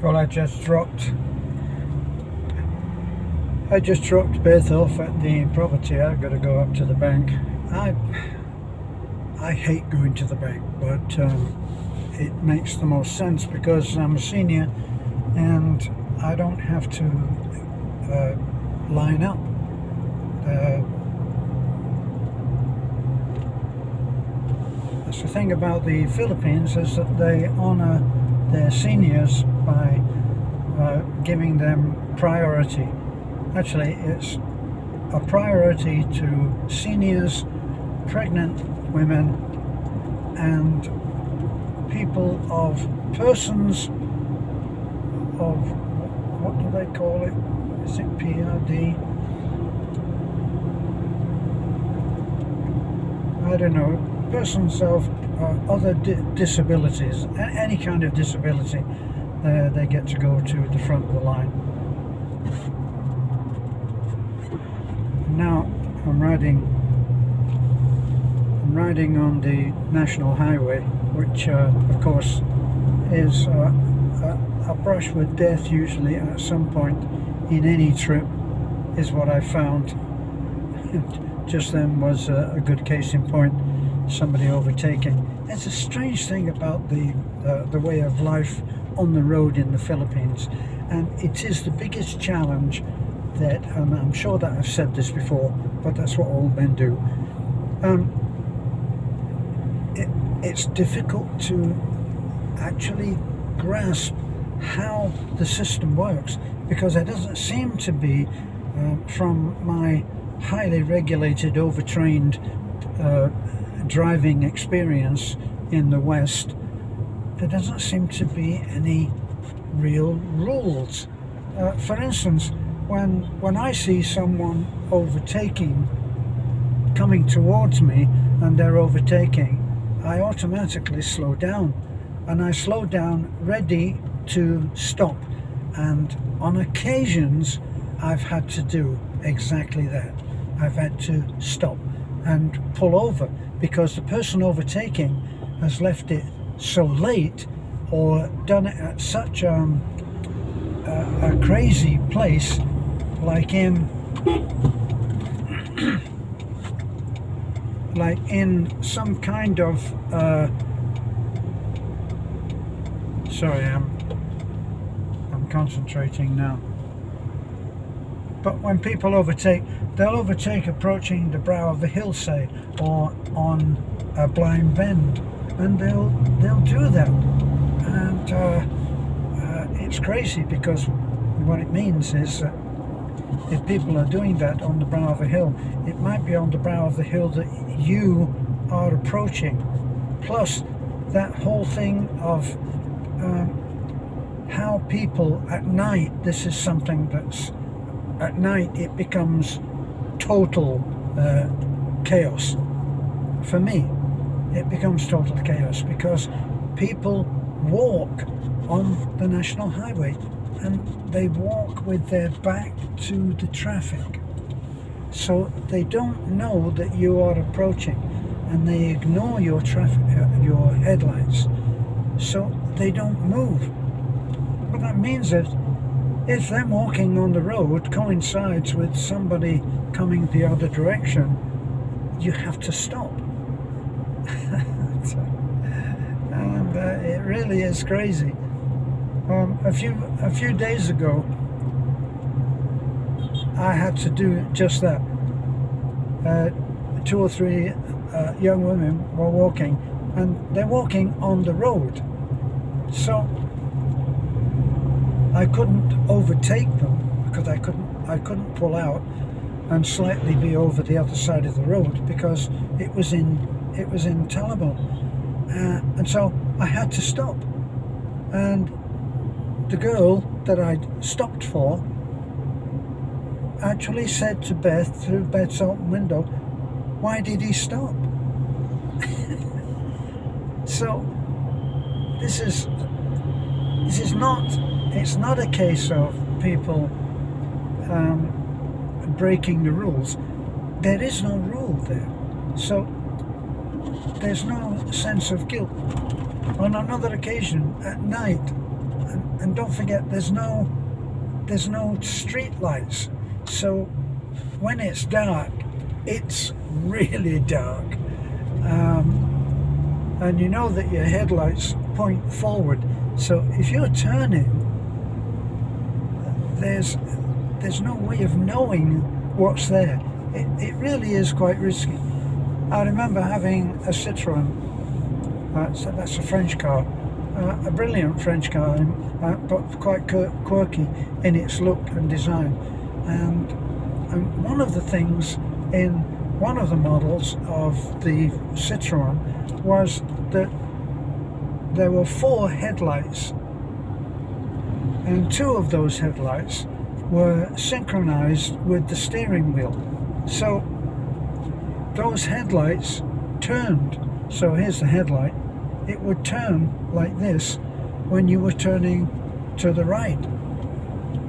Well, I just dropped Beth off at the property. I've got to go up to the bank. I hate going to the bank, but it makes the most sense because I'm a senior and I don't have to line up. That's the thing about the Philippines, is that they honor their seniors by giving them priority. Actually, it's a priority to seniors, pregnant women, and persons of, what do they call it? Is it PRD? I don't know. Persons of other disabilities, any kind of disability, they get to go to the front of the line. Now I'm riding on the National Highway, which of course is a brush with death usually at some point in any trip, is what I found. Just then was a good case in point, somebody overtaking. It's a strange thing about the way of life on the road in the Philippines, and it is the biggest challenge that, and I'm sure that I've said this before, but that's what all men do. It's difficult to actually grasp how the system works, because it doesn't seem to be, from my highly regulated, overtrained driving experience in the West, there doesn't seem to be any real rules. For instance, when I see someone overtaking, coming towards me, and they're overtaking, I automatically slow down, and I slow down ready to stop. And on occasions I've had to do exactly that. I've had to stop and pull over because the person overtaking has left it so late, or done it at such a crazy place, like in some kind of sorry, I'm concentrating now. But when people overtake, they'll overtake approaching the brow of the hill, say, or on a blind bend, and they'll do that. And it's crazy, because what it means is that if people are doing that on the brow of a hill, it might be on the brow of the hill that you are approaching. Plus, that whole thing of how people at night, this is something that's, at night it becomes total chaos. For me, it becomes total chaos because people walk on the National Highway, and they walk with their back to the traffic, so they don't know that you are approaching, and they ignore your traffic, your headlights, so they don't move. But that means that if them walking on the road coincides with somebody coming the other direction, you have to stop. And it really is crazy. A few days ago, I had to do just that. 2 or 3 young women were walking, and they're walking on the road, so I couldn't overtake them because I couldn't pull out and slightly be over the other side of the road because it was in Talabon, and so I had to stop. And the girl that I'd stopped for actually said to Beth through Beth's open window, "Why did he stop?" So this is not, it's not a case of people breaking the rules. There is no rule there, so there's no sense of guilt. On another occasion at night, and don't forget, there's no street lights, so when it's dark, it's really dark, and you know that your headlights point forward, so if you're turning, there's no way of knowing what's there. It really is quite risky. I remember having a Citroën, that's a French car, a brilliant French car, but quite quirky in its look and design. And one of the things in one of the models of the Citroën was that there were 4 headlights, and 2 of those headlights were synchronized with the steering wheel. So those headlights turned. So here's the headlight. It would turn like this when you were turning to the right.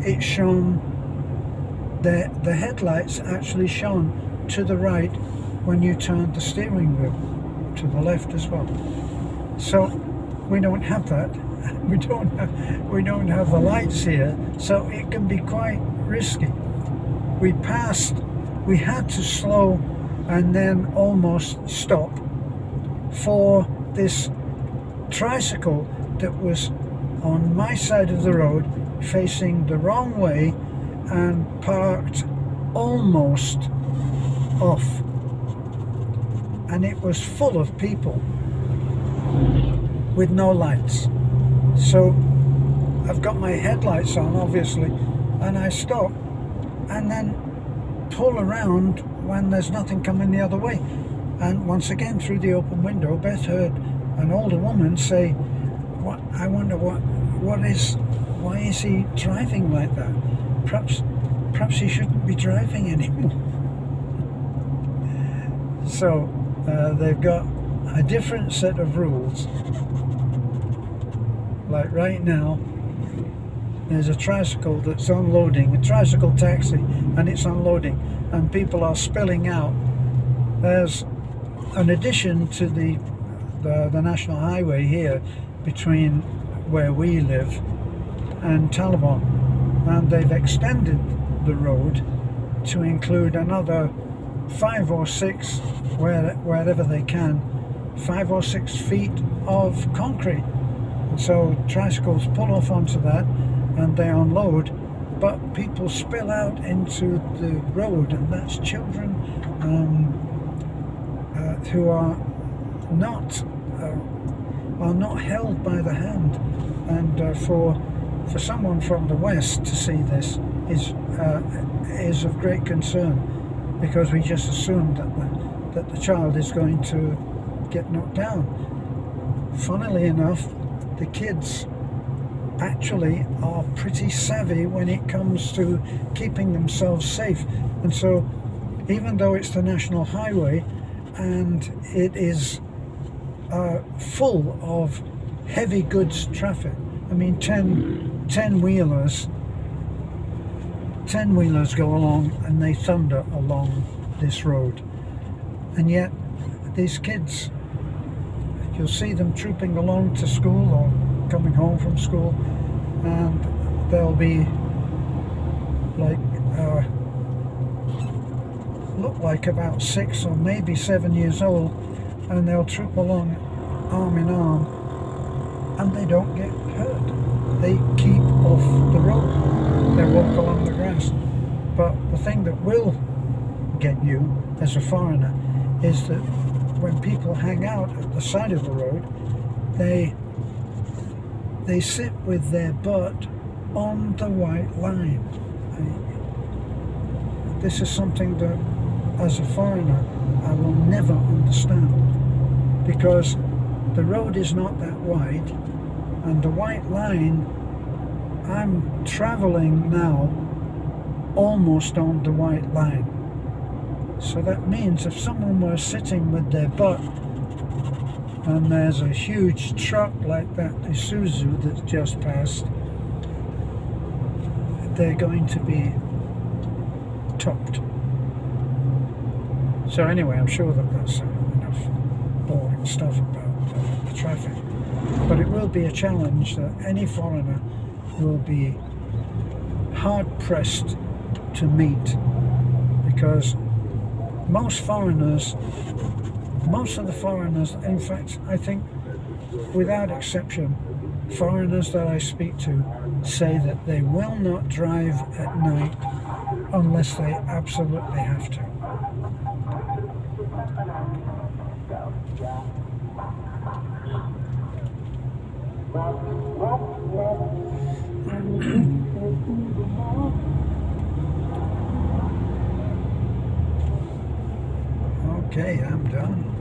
It shone, the headlights actually shone to the right when you turned the steering wheel, to the left as well. So we don't have that. We don't have the lights here, so it can be quite risky. We had to slow and then almost stop for this tricycle that was on my side of the road facing the wrong way and parked almost off, and it was full of people with no lights. So I've got my headlights on, obviously, and I stop and then pull around when there's nothing coming the other way. And once again, through the open window, Beth heard an older woman say, "What? I wonder why is he driving like that? Perhaps he shouldn't be driving anymore." So they've got a different set of rules. Like right now, there's a tricycle that's unloading, a tricycle taxi, and it's unloading, and people are spilling out. There's an addition to the national highway here between where we live and Talabon, and they've extended the road to include another 5 or 6, wherever they can, 5 or 6 feet of concrete. So tricycles pull off onto that and they unload, but people spill out into the road, and that's children who are not held by the hand. And for someone from the West to see this is of great concern, because we just assume that the child is going to get knocked down. Funnily enough, the kids actually are pretty savvy when it comes to keeping themselves safe. And so even though it's the national highway and it is full of heavy goods traffic, I mean 10 wheelers go along and they thunder along this road, and yet these kids, you'll see them trooping along to school or coming home from school, and they'll be like look like about 6 or maybe 7 years old, and they'll troop along arm in arm and they don't get hurt. They keep off the road, they walk along the grass. But the thing that will get you as a foreigner is that when people hang out at the side of the road, they sit with their butt on the white line. This is something that, as a foreigner, I will never understand, because the road is not that wide, and the white line, I'm traveling now almost on the white line. So that means if someone were sitting with their butt and there's a huge truck like that Isuzu that's just passed, they're going to be topped. So anyway, I'm sure that that's enough boring stuff about the traffic, but it will be a challenge that any foreigner will be hard pressed to meet, because most of the foreigners, in fact, I think without exception, foreigners that I speak to say that they will not drive at night unless they absolutely have to. Okay, I'm done.